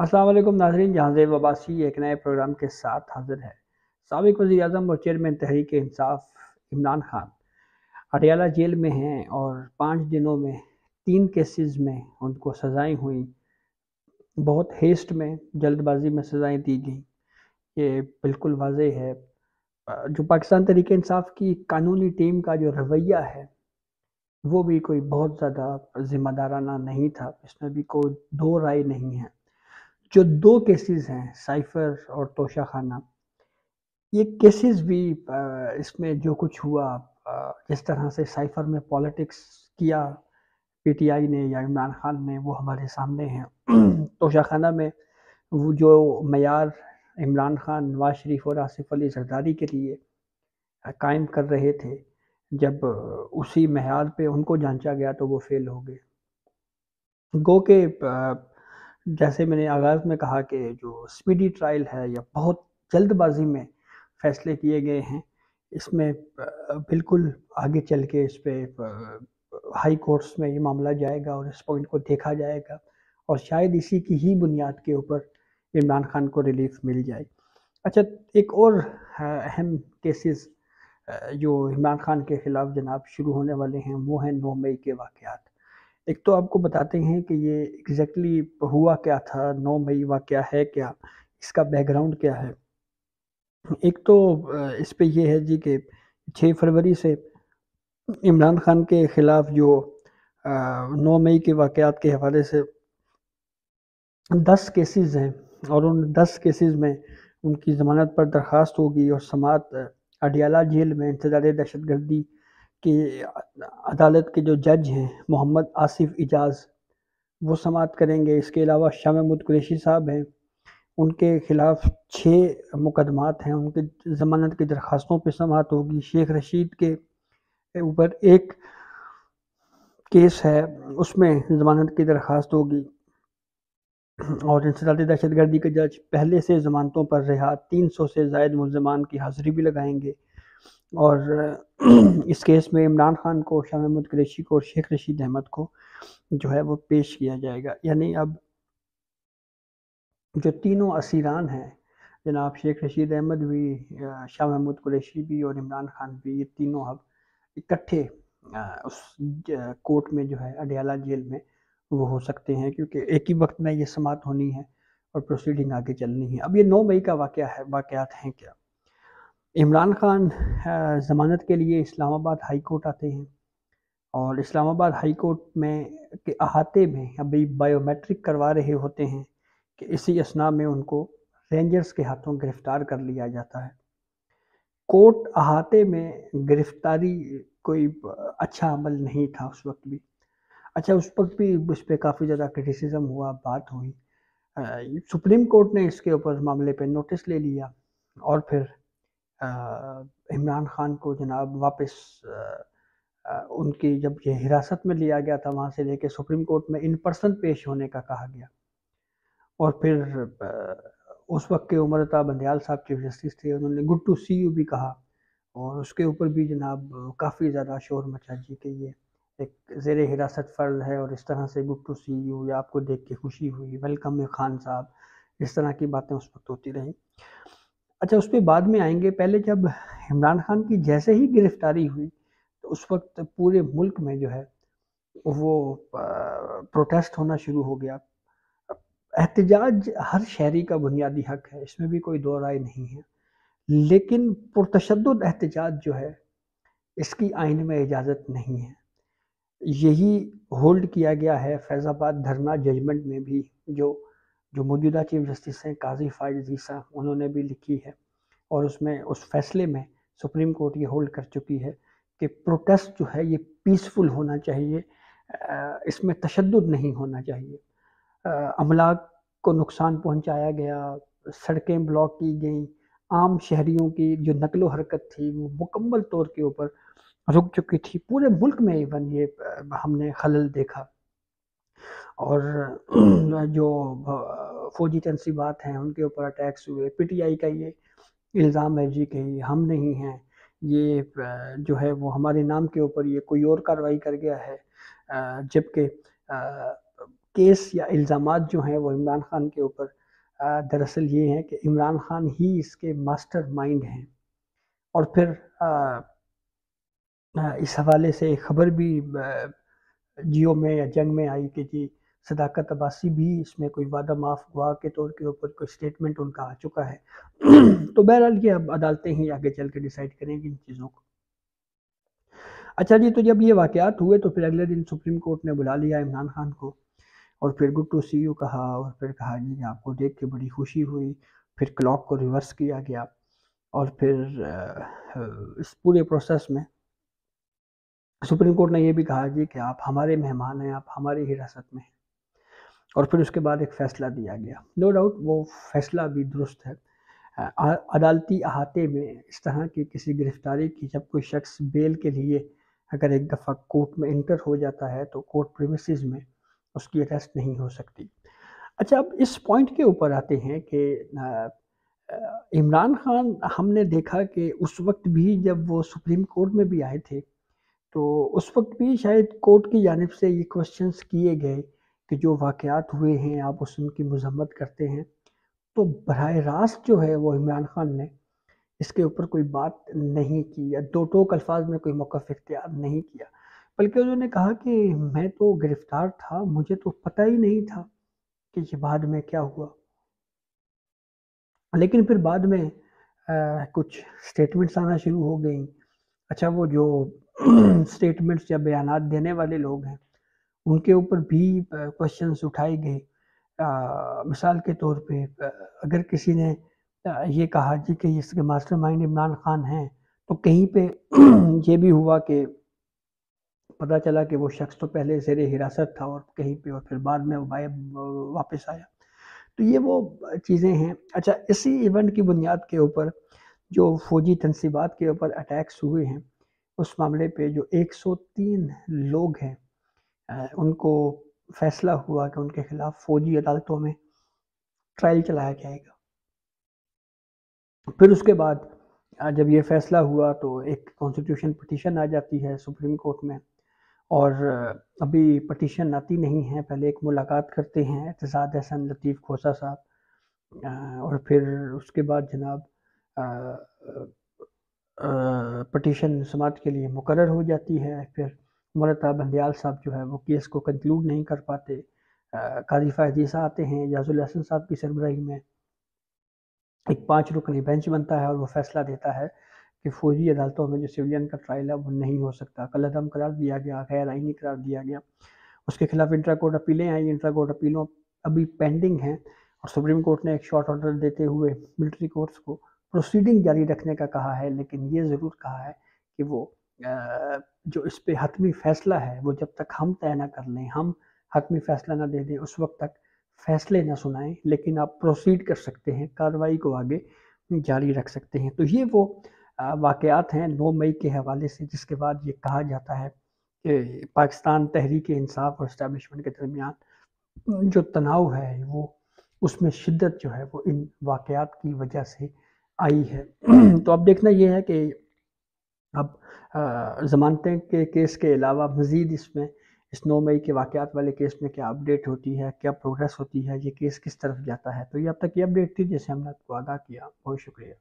السلام علیکم ناظرین، جہاں زیب عباسی ایک نئے پروگرام کے ساتھ حاضر ہے۔ سابق وزیر اعظم اور چیئرمین تحریک انصاف عمران خان اڈیالہ جیل میں ہیں اور 5 دنوں میں 3 کیسز میں ان کو سزائیں ہوئیں۔ بہت ہیسٹ میں، جلد بازی میں سزائیں دی گئیں۔ یہ بالکل واضح ہے جو پاکستان تحریک انصاف کی قانونی ٹیم کا جو رویہ ہے وہ بھی کوئی بہت زیادہ ذمہ دارانہ نہیں تھا، اس میں بھی کوئی دو رائے نہیں ہے۔ جو 2 کیسز ہیں، سائفر اور توشہ خانہ، یہ کیسز بھی اس میں جو کچھ ہوا، جس طرح سے سائفر میں پالیٹکس کیا پی ٹی آئی نے یا عمران خان نے، وہ ہمارے سامنے ہیں۔ توشہ خانہ میں وہ جو معیار عمران خان، نواز شریف اور آصف علی زرداری کے لیے قائم کر رہے تھے، جب اسی معیار پہ ان کو جانچا گیا تو وہ فیل ہو گئے۔ گو کہ جیسے میں نے آغاز میں کہا کہ جو سپیڈی ٹرائل ہے یا بہت جلد بازی میں فیصلے کیے گئے ہیں، اس میں بالکل آگے چل کے اس پہ ہائی کورٹس میں یہ معاملہ جائے گا اور اس پوائنٹ کو دیکھا جائے گا، اور شاید اسی کی ہی بنیاد کے اوپر عمران خان کو ریلیف مل جائے۔ اچھا، ایک اور اہم کیسز جو عمران خان کے خلاف جناب شروع ہونے والے ہیں، وہ ہیں 9 مئی کے واقعات۔ ایک تو آپ کو بتاتے ہیں کہ یہ ایگزیکٹلی ہوا کیا تھا، 9 مئی واقعہ ہے کیا، اس کا بیک گراؤنڈ کیا ہے۔ ایک تو اس پہ یہ ہے جی کہ 6 فروری سے عمران خان کے خلاف جو 9 مئی کے واقعات کے حوالے سے 10 کیسز ہیں، اور ان 10 کیسز میں ان کی ضمانت پر درخواست ہوگی اور سماعت اڈیالہ جیل میں انسداد دہشت گردی کی عدالت کے جو جج ہیں محمد آصف اجاز، وہ سماعت کریں گے۔ اس کے علاوہ شاہ محمود قریشی صاحب ہیں، ان کے خلاف 6 مقدمات ہیں، ان کے ضمانت کی درخواستوں پہ سماعت ہوگی۔ شیخ رشید کے اوپر ایک کیس ہے، اس میں ضمانت کی درخواست ہوگی، اور انسداد دہشت گردی کے جج پہلے سے ضمانتوں پر رہا 300 سے زائد ملزمان کی حاضری بھی لگائیں گے، اور اس کیس میں عمران خان کو، شاہ محمود قریشی کو اور شیخ رشید احمد کو جو ہے وہ پیش کیا جائے گا۔ یعنی اب جو تینوں اسیران ہیں، جناب شیخ رشید احمد بھی، شاہ محمود قریشی بھی اور عمران خان بھی، یہ تینوں اب اکٹھے اس کورٹ میں جو ہے اڈیالہ جیل میں وہ ہو سکتے ہیں، کیونکہ ایک ہی وقت میں یہ سماعت ہونی ہے اور پروسیڈنگ آگے چلنی ہے۔ اب یہ 9 مئی کا واقعہ ہے، واقعات ہیں کیا۔ عمران خان ضمانت کے لیے اسلام آباد ہائی کورٹ آتے ہیں، اور اسلام آباد ہائی کورٹ میں کے احاطے میں ابھی بائیو میٹرک کروا رہے ہوتے ہیں کہ اسی اثناء میں ان کو رینجرز کے ہاتھوں گرفتار کر لیا جاتا ہے۔ کورٹ احاطے میں گرفتاری کوئی اچھا عمل نہیں تھا اس وقت بھی۔ اچھا، اس وقت بھی اس پہ کافی زیادہ کرٹیسزم ہوا، بات ہوئی۔ سپریم کورٹ نے اس کے اوپر معاملے پہ نوٹس لے لیا، اور پھر عمران خان کو جناب واپس ان کی جب یہ حراست میں لیا گیا تھا، وہاں سے لے کے سپریم کورٹ میں ان پرسن پیش ہونے کا کہا گیا، اور پھر اس وقت کے عمر عطا بندیال صاحب چیف جسٹس تھے، انہوں نے گڈ ٹو سی یو بھی کہا، اور اس کے اوپر بھی جناب کافی زیادہ شور مچا جی کہ یہ ایک زیر حراست فرد ہے، اور اس طرح سے گڈ ٹو سی یو یا آپ کو دیکھ کے خوشی ہوئی، ویلکم خان صاحب، اس طرح کی باتیں اس وقت ہوتی رہیں۔ اچھا، اس پہ بعد میں آئیں گے۔ پہلے جب عمران خان کی جیسے ہی گرفتاری ہوئی تو اس وقت پورے ملک میں جو ہے وہ پروٹیسٹ ہونا شروع ہو گیا۔ احتجاج ہر شہری کا بنیادی حق ہے، اس میں بھی کوئی دو رائے نہیں ہے، لیکن پرتشدد احتجاج جو ہے اس کی آئین میں اجازت نہیں ہے۔ یہی ہولڈ کیا گیا ہے فیض آباد دھرنا ججمنٹ میں بھی، جو موجودہ چیف جسٹس ہیں قاضی فائز عیسیٰ، انہوں نے بھی لکھی ہے، اور اس میں اس فیصلے میں سپریم کورٹ یہ ہولڈ کر چکی ہے کہ پروٹیسٹ جو ہے یہ پیسفل ہونا چاہیے، اس میں تشدد نہیں ہونا چاہیے۔ املاک کو نقصان پہنچایا گیا، سڑکیں بلاک کی گئیں، عام شہریوں کی جو نقل و حرکت تھی وہ مکمل طور کے اوپر رک چکی تھی، پورے ملک میں ایون یہ ہم نے خلل دیکھا۔ اور جو فوجی تنصیبات ہیں ان کے اوپر اٹیکس ہوئے۔ پی ٹی آئی کا یہ الزام ہے جی کہ ہم نہیں ہیں، یہ جو ہے وہ ہمارے نام کے اوپر یہ کوئی اور کارروائی کر گیا ہے، جبکہ کیس یا الزامات جو ہیں وہ عمران خان کے اوپر دراصل یہ ہیں کہ عمران خان ہی اس کے ماسٹر مائنڈ ہیں. اور پھر اس حوالے سے ایک خبر بھی جیو میں یا جنگ میں آئی کہ جی صداقت عباسی بھی اس میں کوئی وعدہ معاف گواہ کے طور کے اوپر کوئی سٹیٹمنٹ ان کا آ چکا ہے. تو بہرحال یہ اب عدالتیں ہی آگے چل کے ڈیسائیڈ کریں گی ان چیزوں کو. اچھا جی، تو جب یہ واقعات ہوئے تو پھر اگلے دن سپریم کورٹ نے بلا لیا عمران خان کو اور پھر گڈ ٹو سی یو کہا اور پھر کہا جی آپ کو دیکھ کے بڑی خوشی ہوئی. پھر کلاک کو ریورس کیا گیا اور پھر اس پورے پروسیس میں سپریم کورٹ نے یہ بھی کہا جی کہ آپ ہمارے مہمان ہیں، آپ ہماری حراست میں ہیں. اور پھر اس کے بعد ایک فیصلہ دیا گیا. نو ڈاؤٹ وہ فیصلہ بھی درست ہے. عدالتی احاطے میں اس طرح کی کسی گرفتاری کی جب کوئی شخص بیل کے لیے اگر ایک دفعہ کورٹ میں انٹر ہو جاتا ہے تو کورٹ پریمیسز میں اس کی اریسٹ نہیں ہو سکتی. اچھا، اب اس پوائنٹ کے اوپر آتے ہیں کہ عمران خان ہم نے دیکھا کہ اس وقت بھی جب وہ سپریم کورٹ میں بھی آئے تھے تو اس وقت بھی شاید کورٹ کی جانب سے یہ کوسچنز کیے گئے کہ جو واقعات ہوئے ہیں آپ اس ان کی مذمت کرتے ہیں. تو براہ راست جو ہے وہ عمران خان نے اس کے اوپر کوئی بات نہیں کی یا دو ٹوک الفاظ میں کوئی موقف اختیار نہیں کیا، بلکہ انہوں نے کہا کہ میں تو گرفتار تھا، مجھے تو پتہ ہی نہیں تھا کہ یہ بعد میں کیا ہوا. لیکن پھر بعد میں کچھ سٹیٹمنٹس آنا شروع ہو گئیں. اچھا، وہ جو سٹیٹمنٹس یا بیانات دینے والے لوگ ہیں ان کے اوپر بھی کوشچنس اٹھائے گئے. مثال کے طور پہ اگر کسی نے یہ کہا جی کہ اس کے ماسٹر مائنڈ عمران خان ہیں تو کہیں پہ یہ بھی ہوا کہ پتہ چلا کہ وہ شخص تو پہلے زیر حراست تھا اور کہیں پہ اور پھر بعد میں وہ واپس آیا. تو یہ وہ چیزیں ہیں. اچھا، اسی ایونٹ کی بنیاد کے اوپر جو فوجی تنصیبات کے اوپر اٹیکس ہوئے ہیں اس معاملے پہ جو 103 لوگ ہیں ان کو فیصلہ ہوا کہ ان کے خلاف فوجی عدالتوں میں ٹرائل چلایا جائے گا. پھر اس کے بعد جب یہ فیصلہ ہوا تو ایک کانسٹیٹیوشن پٹیشن آ جاتی ہے سپریم کورٹ میں اور ابھی پٹیشن آتی نہیں ہے. پہلے ایک ملاقات کرتے ہیں اعتزاد احسن لطیف کھوسہ صاحب اور پھر اس کے بعد جناب پٹیشن سماعت کے لیے مقرر ہو جاتی ہے. پھر مرتضیٰ بندیال صاحب جو ہے وہ کیس کو کنکلوڈ نہیں کر پاتے. قاضی فائز عیسیٰ آتے ہیں اعجاز الحسن صاحب کی سربراہی میں، ایک 5 رکنی بینچ بنتا ہے اور وہ فیصلہ دیتا ہے کہ فوجی عدالتوں میں جو سویلین کا ٹرائل ہے وہ نہیں ہو سکتا. کالعدم قرار دیا گیا، غیر آئینی قرار دیا گیا. اس کے خلاف انٹرا کورٹ اپیلیں آئیں. انٹرا کورٹ اپیلوں ابھی پینڈنگ ہیں اور سپریم کورٹ نے ایک شارٹ آرڈر دیتے ہوئے ملٹری کورٹس کو پروسیڈنگ جاری رکھنے کا کہا ہے، لیکن یہ ضرور کہا ہے کہ وہ جو اس پہ حتمی فیصلہ ہے وہ جب تک ہم طے نہ کر لیں، ہم حتمی فیصلہ نہ دے دیں، اس وقت تک فیصلے نہ سنائیں، لیکن آپ پروسیڈ کر سکتے ہیں، کارروائی کو آگے جاری رکھ سکتے ہیں. تو یہ وہ واقعات ہیں 9 مئی کے حوالے سے جس کے بعد یہ کہا جاتا ہے کہ پاکستان تحریک انصاف اور اسٹیبلشمنٹ کے درمیان جو تناؤ ہے وہ اس میں شدت جو ہے وہ ان واقعات کی وجہ سے آئی ہے. تو اب دیکھنا یہ ہے کہ اب ضمانتیں کے کیس کے علاوہ مزید اس 9 مئی کے واقعات والے کیس میں کیا اپڈیٹ ہوتی ہے، کیا پروگریس ہوتی ہے، یہ کیس کس طرف جاتا ہے. تو یہ اب تک یہ اپڈیٹ تھی جیسے ہم نے آپ کو آگاہ کیا. بہت شکریہ.